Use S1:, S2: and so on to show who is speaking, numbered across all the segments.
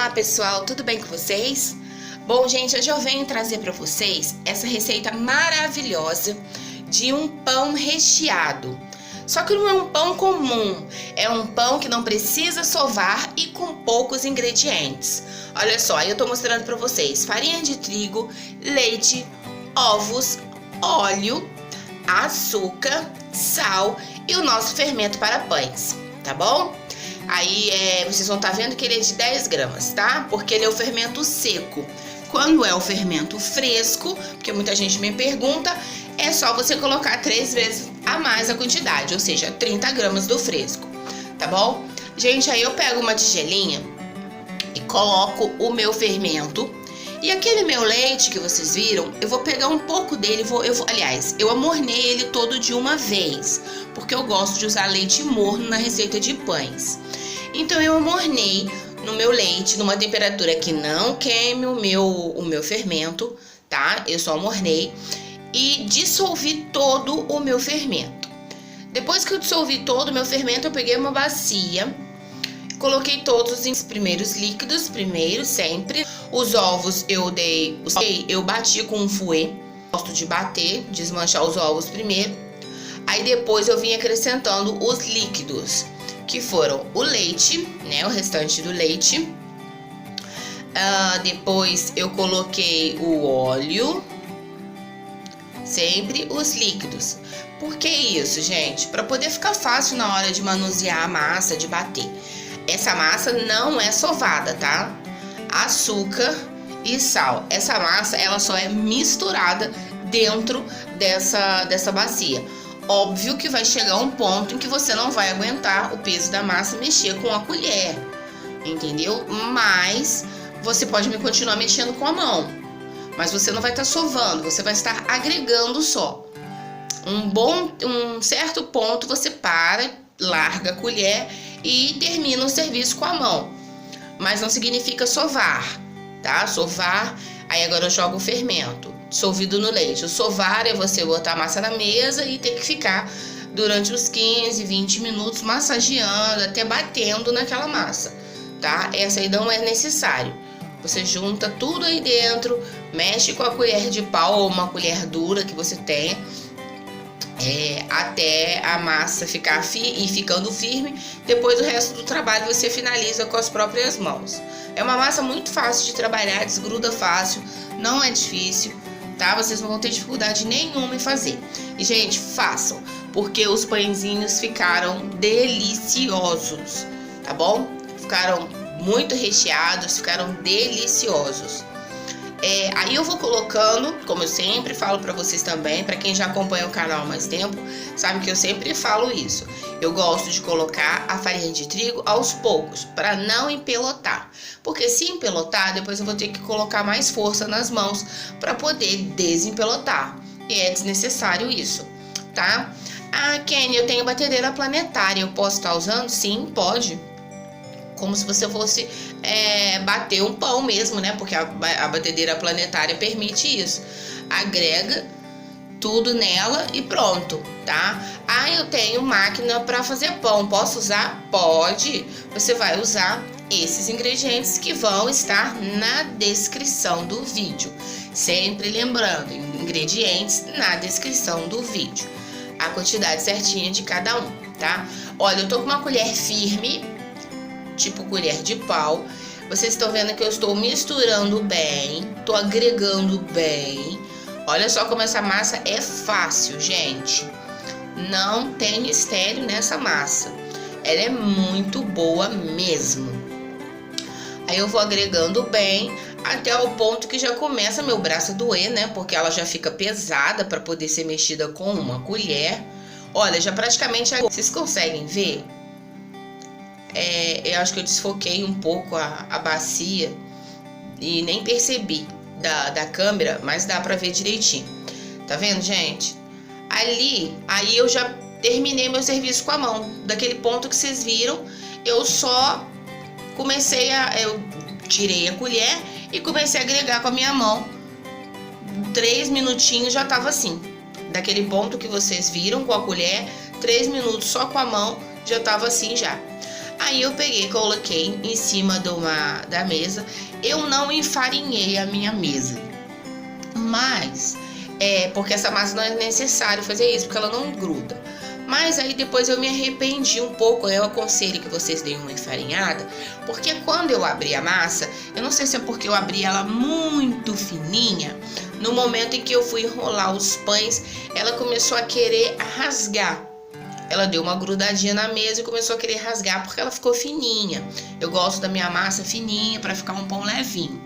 S1: Olá pessoal, tudo bem com vocês? Bom gente, hoje eu venho trazer para vocês essa receita maravilhosa de um pão recheado. Só que não é um pão comum, é um pão que não precisa sovar e com poucos ingredientes. Olha só, eu tô mostrando para vocês farinha de trigo, leite, ovos, óleo, açúcar, sal e o nosso fermento para pães, tá bom? Aí vocês vão estar vendo que ele é de 10 gramas, tá? Porque ele é o fermento seco. Quando é o fermento fresco, porque muita gente me pergunta, é só você colocar 3 vezes a mais a quantidade, ou seja, 30 gramas do fresco, tá bom? Gente, aí eu pego uma tigelinha e coloco o meu fermento. E aquele meu leite que vocês viram, eu vou pegar um pouco dele, aliás, eu amornei ele todo de uma vez, porque eu gosto de usar leite morno na receita de pães. Então eu amornei no meu leite, numa temperatura que não queime o meu fermento, tá? Eu só amornei e dissolvi todo o meu fermento. Depois que eu dissolvi todo o meu fermento, eu peguei uma bacia, coloquei todos os primeiros líquidos, sempre. Os ovos eu bati com um fouet. Gosto de bater, desmanchar os ovos primeiro. Aí depois eu vim acrescentando os líquidos, que foram o leite, né, o restante do leite. Depois eu coloquei o óleo, sempre os líquidos. Por que isso, gente? Para poder ficar fácil na hora de manusear a massa, de bater. Essa massa não é sovada, tá? Açúcar e sal. Essa massa, ela só é misturada dentro dessa bacia. Óbvio que vai chegar um ponto em que você não vai aguentar o peso da massa e mexer com a colher, entendeu? Mas você pode continuar mexendo com a mão. Mas você não vai estar sovando, você vai estar agregando só. Um certo ponto você para, larga a colher e termina o serviço com a mão. Mas não significa sovar, tá? Sovar, aí agora eu jogo o fermento dissolvido no leite. O sovar é você botar a massa na mesa e ter que ficar durante uns 15, 20 minutos massageando, até batendo naquela massa, tá? Essa aí não é necessário. Você junta tudo aí dentro, mexe com a colher de pau ou uma colher dura que você tenha, até a massa ficar ficando firme. Depois o resto do trabalho você finaliza com as próprias mãos. É uma massa muito fácil de trabalhar, desgruda fácil, não é difícil, tá? Vocês não vão ter dificuldade nenhuma em fazer. E, gente, façam, porque os pãezinhos ficaram deliciosos, tá bom? Ficaram muito recheados, ficaram deliciosos. Aí eu vou colocando, como eu sempre falo pra vocês também, pra quem já acompanha o canal há mais tempo, sabe que eu sempre falo isso. Eu gosto de colocar a farinha de trigo aos poucos, pra não empelotar. Porque se empelotar, depois eu vou ter que colocar mais força nas mãos pra poder desempelotar. E é desnecessário isso, tá? Ah, Kenny, eu tenho batedeira planetária, eu posso estar usando? Sim, pode. Como se você fosse bater um pão mesmo, né? Porque a batedeira planetária permite isso. Agrega tudo nela e pronto, tá? Ah, eu tenho máquina para fazer pão, posso usar? Pode. Você vai usar esses ingredientes que vão estar na descrição do vídeo. Sempre lembrando, ingredientes na descrição do vídeo. A quantidade certinha de cada um, tá? Olha, eu tô com uma colher firme, tipo colher de pau. Vocês estão vendo que eu estou misturando bem, tô agregando bem. Olha só como essa massa é fácil, gente. Não tem mistério nessa massa. Ela é muito boa mesmo. Aí eu vou agregando bem até o ponto que já começa meu braço a doer, né? Porque ela já fica pesada para poder ser mexida com uma colher. Olha, já praticamente... Vocês conseguem ver? Eu acho que eu desfoquei um pouco a bacia e nem percebi da câmera, mas dá pra ver direitinho. Tá vendo, gente? Aí eu já terminei meu serviço com a mão. Daquele ponto que vocês viram, eu só eu tirei a colher e comecei a agregar com a minha mão. 3 minutinhos já tava assim. Daquele ponto que vocês viram com a colher, 3 minutos só com a mão, já tava assim já. Aí eu peguei, coloquei em cima da mesa. Eu não enfarinhei a minha mesa, mas porque essa massa não é necessário fazer isso, porque ela não gruda. Mas aí depois eu me arrependi um pouco. Eu aconselho que vocês deem uma enfarinhada, porque quando eu abri a massa, eu não sei se é porque eu abri ela muito fininha, no momento em que eu fui enrolar os pães, ela começou a querer rasgar. Ela deu uma grudadinha na mesa e começou a querer rasgar porque ela ficou fininha. Eu gosto da minha massa fininha para ficar um pão levinho.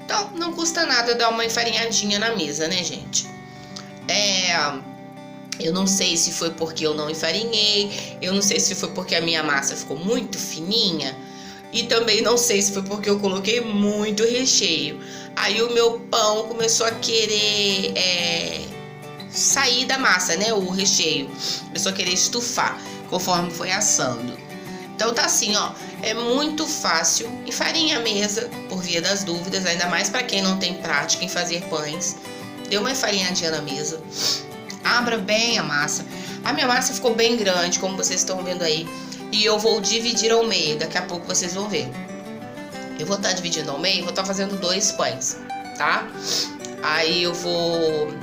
S1: Então, não custa nada dar uma enfarinhadinha na mesa, né, gente? Eu não sei se foi porque eu não enfarinhei, eu não sei se foi porque a minha massa ficou muito fininha, e também não sei se foi porque eu coloquei muito recheio. Aí o meu pão começou a querer sair da massa, né? O recheio começou a querer estufar conforme foi assando. Então tá assim, ó, é muito fácil. Enfarinha a mesa por via das dúvidas, ainda mais para quem não tem prática em fazer pães. Dê uma enfarinhadinha na mesa, abra bem a massa. A minha massa ficou bem grande, como vocês estão vendo aí, e eu vou dividir ao meio. Daqui a pouco vocês vão ver. Eu vou estar dividindo ao meio, vou estar fazendo 2 pães, tá? Aí eu vou...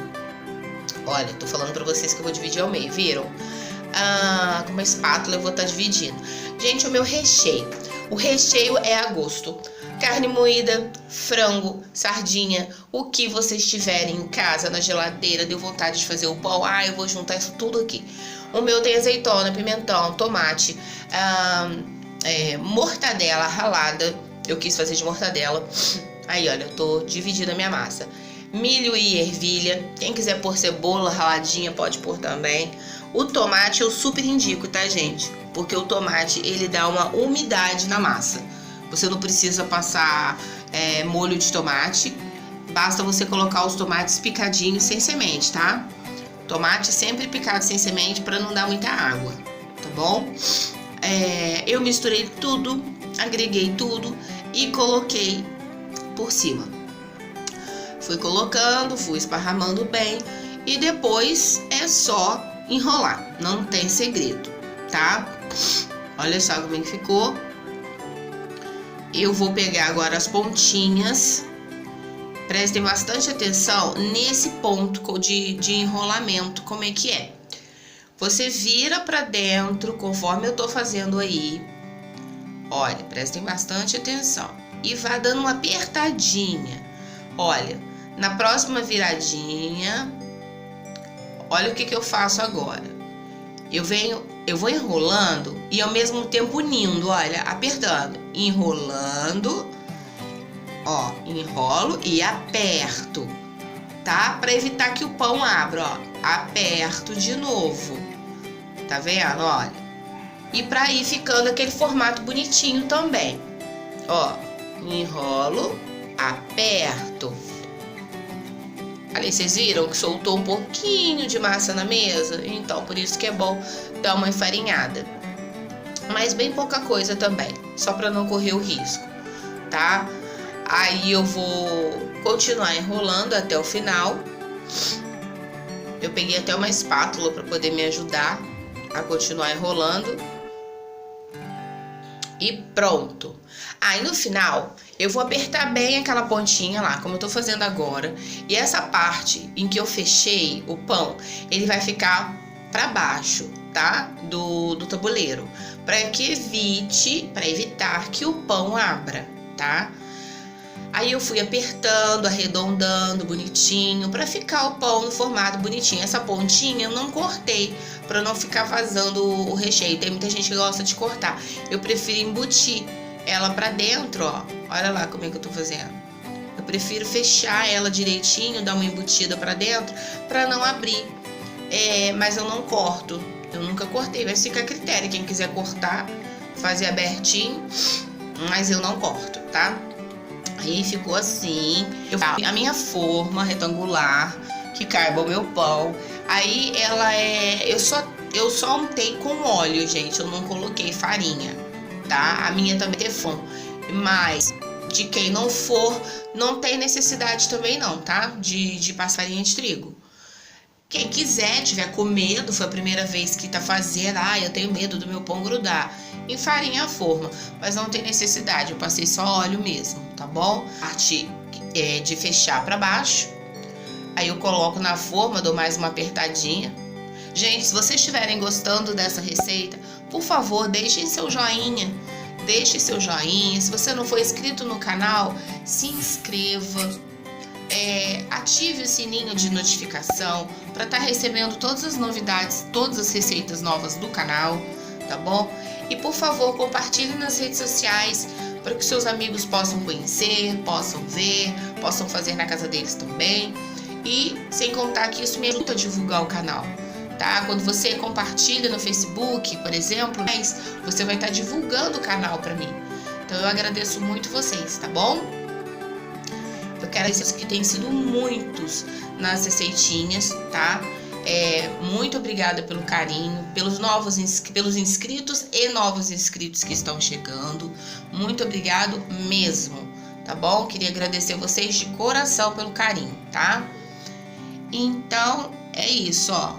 S1: Olha, tô falando pra vocês que eu vou dividir ao meio, viram? Com uma espátula eu vou estar dividindo. Gente, o meu recheio. O recheio é a gosto. Carne moída, frango, sardinha, o que vocês tiverem em casa, na geladeira, deu vontade de fazer o pão, eu vou juntar isso tudo aqui. O meu tem azeitona, pimentão, tomate, mortadela ralada. Eu quis fazer de mortadela. Aí, olha, eu tô dividindo a minha massa. Milho e ervilha. Quem quiser pôr cebola raladinha, pode pôr também. O tomate eu super indico, tá, gente? Porque o tomate, ele dá uma umidade na massa. Você não precisa passar molho de tomate. Basta você colocar os tomates picadinhos sem semente, tá? Tomate sempre picado sem semente para não dar muita água, tá bom? Eu misturei tudo, agreguei tudo e coloquei por cima. Fui colocando, fui esparramando bem e depois é só enrolar, não tem segredo, tá? Olha só como é que ficou. Eu vou pegar agora as pontinhas. Prestem bastante atenção nesse ponto de enrolamento, como é que é. Você vira pra dentro, conforme eu tô fazendo aí. Olha, prestem bastante atenção. E vá dando uma apertadinha. Olha, na próxima viradinha, olha o que eu faço agora. Eu vou enrolando e ao mesmo tempo unindo, olha, apertando, enrolando, ó, enrolo e aperto, tá? Pra evitar que o pão abra, ó, aperto de novo, tá vendo, olha? E pra ir ficando aquele formato bonitinho também, ó, enrolo, aperto. Ali, vocês viram que soltou um pouquinho de massa na mesa? Então, por isso que é bom dar uma enfarinhada. Mas bem pouca coisa também, só para não correr o risco, tá? Aí eu vou continuar enrolando até o final. Eu peguei até uma espátula para poder me ajudar a continuar enrolando. E pronto. Aí no final eu vou apertar bem aquela pontinha lá, como eu tô fazendo agora. E essa parte em que eu fechei o pão, ele vai ficar para baixo, tá? Do tabuleiro, para evitar que o pão abra, tá? Aí eu fui apertando, arredondando bonitinho, para ficar o pão no formato bonitinho. Essa pontinha eu não cortei, para não ficar vazando o recheio. Tem muita gente que gosta de cortar. Eu prefiro embutir ela para dentro, ó. Olha lá como é que eu tô fazendo. Eu prefiro fechar ela direitinho, dar uma embutida para dentro, para não abrir. Mas eu não corto. Eu nunca cortei, vai ficar a critério. Quem quiser cortar, fazer abertinho, mas eu não corto, tá? Aí ficou assim. A minha forma retangular, que caiba o meu pão. Aí ela eu só untei com óleo, gente. Eu não coloquei farinha, tá? A minha também é Teflon. Mas de quem não for, não tem necessidade também não, tá? De passar farinha de trigo. Quem quiser, tiver com medo, foi a primeira vez que tá fazendo, eu tenho medo do meu pão grudar, enfarinha a forma, mas não tem necessidade, eu passei só óleo mesmo, tá bom? Parte de fechar para baixo, aí eu coloco na forma, dou mais uma apertadinha. Gente, se vocês estiverem gostando dessa receita, por favor, deixem seu joinha. Deixe seu joinha. Se você não for inscrito no canal, se inscreva. Ative o sininho de notificação para estar recebendo todas as novidades, todas as receitas novas do canal, tá bom? E por favor, compartilhe nas redes sociais para que seus amigos possam conhecer, possam ver, possam fazer na casa deles também. E sem contar que isso me ajuda a divulgar o canal. Tá? Quando você compartilha no Facebook, por exemplo, você vai estar divulgando o canal para mim. Então eu agradeço muito vocês, tá bom? Eu quero agradecer que tem sido muitos nas receitinhas, tá? Muito obrigada pelo carinho, pelos inscritos e novos inscritos que estão chegando. Muito obrigado mesmo, tá bom? Queria agradecer vocês de coração pelo carinho, tá? Então é isso, ó.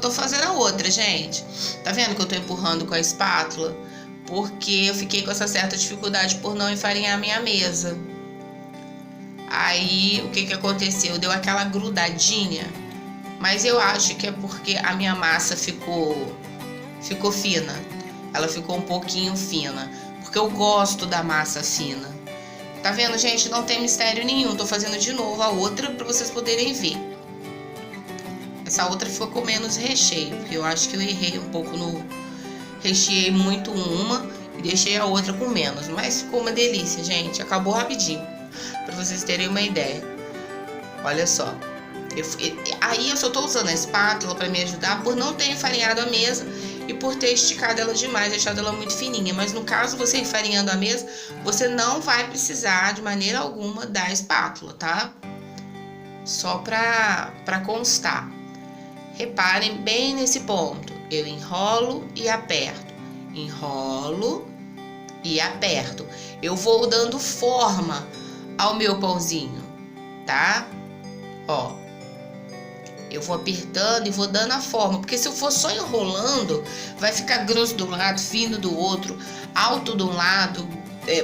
S1: Tô fazendo a outra, gente. Tá vendo que eu tô empurrando com a espátula? Porque eu fiquei com essa certa dificuldade por não enfarinhar a minha mesa. Aí, o que aconteceu? Deu aquela grudadinha. Mas eu acho que é porque a minha massa ficou fina. Ela ficou um pouquinho fina. Porque eu gosto da massa fina. Tá vendo, gente? Não tem mistério nenhum. Tô fazendo de novo a outra pra vocês poderem ver. Essa outra ficou com menos recheio, porque eu acho que eu errei um pouco no... Recheei muito uma e deixei a outra com menos. Mas ficou uma delícia, gente. Acabou rapidinho, pra vocês terem uma ideia. Olha só. Aí eu só tô usando a espátula pra me ajudar por não ter enfarinhado a mesa e por ter esticado ela demais, deixado ela muito fininha. Mas no caso, você enfarinhando a mesa, você não vai precisar de maneira alguma da espátula, tá? Só pra constar. Reparem bem nesse ponto. Eu enrolo e aperto. Enrolo e aperto. Eu vou dando forma ao meu pãozinho, tá? Ó. Eu vou apertando e vou dando a forma. Porque se eu for só enrolando, vai ficar grosso de um lado, fino do outro, alto de um lado,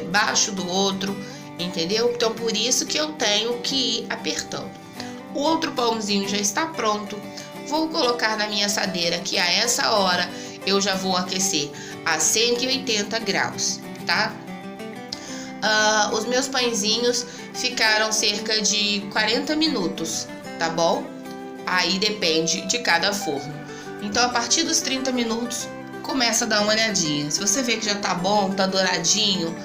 S1: baixo do outro. Entendeu? Então, por isso que eu tenho que ir apertando. O outro pãozinho já está pronto. Vou colocar na minha assadeira, que a essa hora eu já vou aquecer a 180 graus, tá? Os meus pãezinhos ficaram cerca de 40 minutos, tá bom? Aí depende de cada forno. Então, a partir dos 30 minutos, começa a dar uma olhadinha. Se você vê que já tá bom, tá douradinho,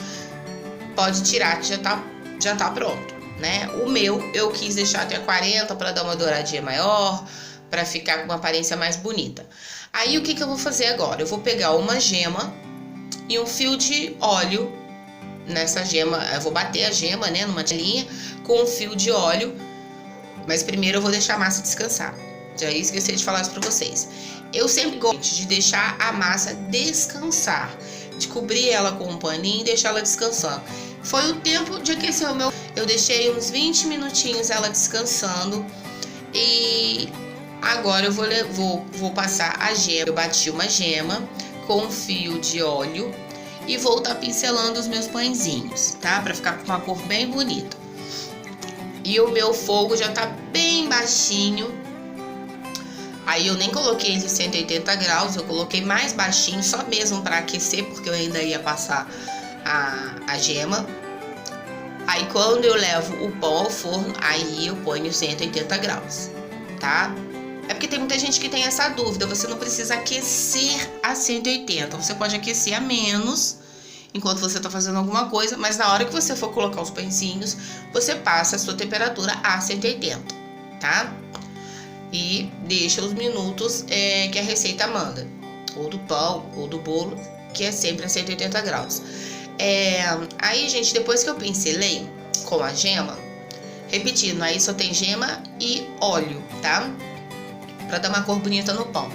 S1: pode tirar que já tá pronto, né? O meu, eu quis deixar até 40 para dar uma douradinha maior, para ficar com uma aparência mais bonita. Aí, o que eu vou fazer agora? Eu vou pegar uma gema e um fio de óleo nessa gema. Eu vou bater a gema, né, numa telinha com um fio de óleo. Mas primeiro eu vou deixar a massa descansar. Já esqueci de falar isso pra vocês. Eu sempre gosto de deixar a massa descansar, de cobrir ela com um paninho e deixar ela descansando. Foi o tempo de aquecer o meu... Eu deixei uns 20 minutinhos ela descansando e... Agora eu vou passar a gema. Eu bati uma gema com um fio de óleo e vou estar pincelando os meus pãezinhos, tá? Pra ficar com uma cor bem bonita. E o meu fogo já tá bem baixinho. Aí eu nem coloquei ele em 180 graus, eu coloquei mais baixinho, só mesmo pra aquecer, porque eu ainda ia passar a gema. Aí quando eu levo o pão ao forno, aí eu ponho 180 graus, tá? É porque tem muita gente que tem essa dúvida, você não precisa aquecer a 180, você pode aquecer a menos, enquanto você tá fazendo alguma coisa, mas na hora que você for colocar os pãezinhos, você passa a sua temperatura a 180, tá? E deixa os minutos que a receita manda, ou do pão, ou do bolo, que é sempre a 180 graus. Aí, gente, depois que eu pincelei com a gema, repetindo, aí só tem gema e óleo, tá? Pra dar uma cor bonita no pão.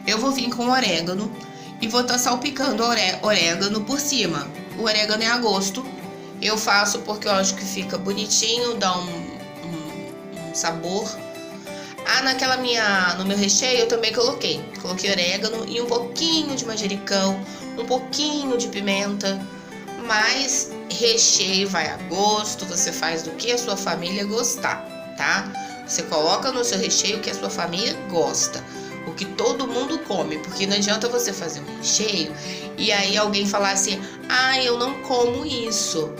S1: Eu vou vir com orégano e vou estar salpicando orégano por cima. O orégano é a gosto. Eu faço porque eu acho que fica bonitinho, dá um sabor. No meu recheio eu também coloquei orégano e um pouquinho de manjericão, um pouquinho de pimenta, mas recheio vai a gosto, você faz do que a sua família gostar, tá? Você coloca no seu recheio o que a sua família gosta, o que todo mundo come, porque não adianta você fazer um recheio e aí alguém falar assim, eu não como isso,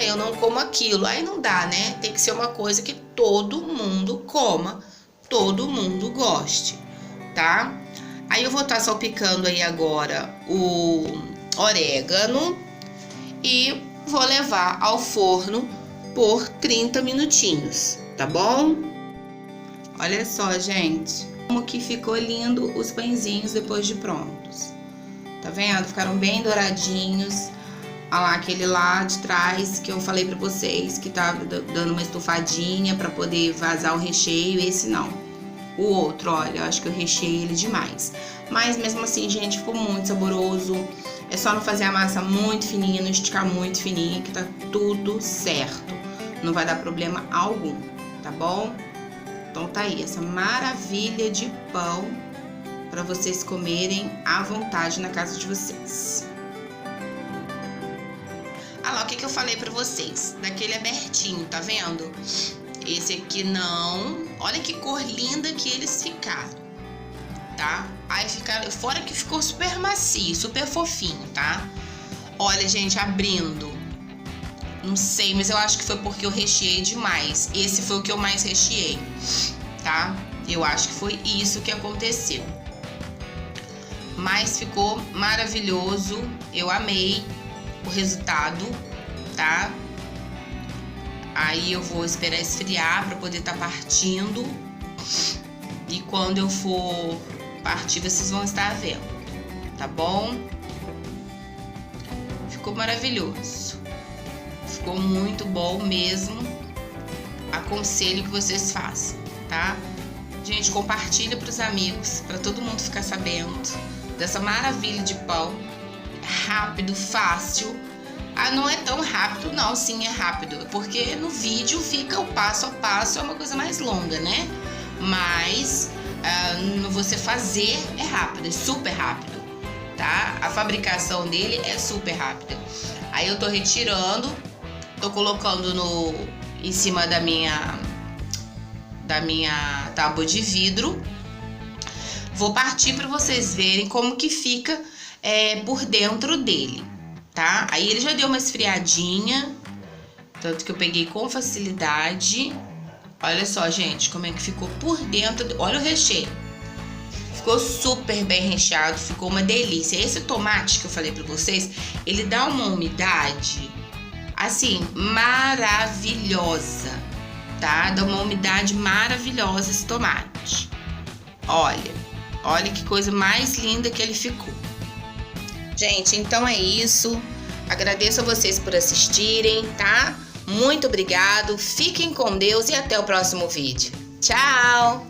S1: eu não como aquilo, aí não dá, né? Tem que ser uma coisa que todo mundo coma, todo mundo goste, tá? Aí eu vou estar salpicando aí agora o orégano e vou levar ao forno por 30 minutinhos, tá bom? Olha só, gente, como que ficou lindo os pãezinhos depois de prontos. Tá vendo? Ficaram bem douradinhos. Olha lá, aquele lá de trás que eu falei pra vocês que tava dando uma estufadinha pra poder vazar o recheio, esse não. O outro, olha, eu acho que eu recheei ele demais. Mas mesmo assim, gente, ficou muito saboroso. É só não fazer a massa muito fininha, não esticar muito fininha, que tá tudo certo. Não vai dar problema algum, tá bom? Então tá aí, essa maravilha de pão pra vocês comerem à vontade na casa de vocês. Lá, o que eu falei pra vocês? Daquele abertinho, tá vendo? Esse aqui não. Olha que cor linda que eles ficaram, tá? Aí ficaram, fora que ficou super macio, super fofinho, tá? Olha, gente, abrindo. Não sei, mas eu acho que foi porque eu recheei demais. Esse foi o que eu mais recheei, tá? Eu acho que foi isso que aconteceu. Mas ficou maravilhoso. Eu amei o resultado, tá? Aí eu vou esperar esfriar para poder estar partindo. E quando eu for partir, vocês vão estar vendo, tá bom? Ficou maravilhoso. Ficou muito bom mesmo. Aconselho que vocês façam, tá? Gente, compartilha para os amigos, para todo mundo ficar sabendo dessa maravilha de pão. Rápido, fácil. Não é tão rápido, não. Sim, é rápido, porque no vídeo fica o passo a passo, é uma coisa mais longa, né? Mas você fazer é rápido, é super rápido, tá? A fabricação dele é super rápida. Aí eu tô retirando, tô colocando em cima da minha tábua de vidro. Vou partir para vocês verem como que fica por dentro dele, tá? Aí ele já deu uma esfriadinha, tanto que eu peguei com facilidade. Olha só, gente, como é que ficou por dentro. Olha o recheio. Ficou super bem recheado, ficou uma delícia. Esse tomate que eu falei pra vocês, ele dá uma umidade, assim, maravilhosa, tá? Dá uma umidade maravilhosa esse tomate. Olha que coisa mais linda que ele ficou. Gente, então é isso. Agradeço a vocês por assistirem, tá? Muito obrigado, fiquem com Deus e até o próximo vídeo. Tchau!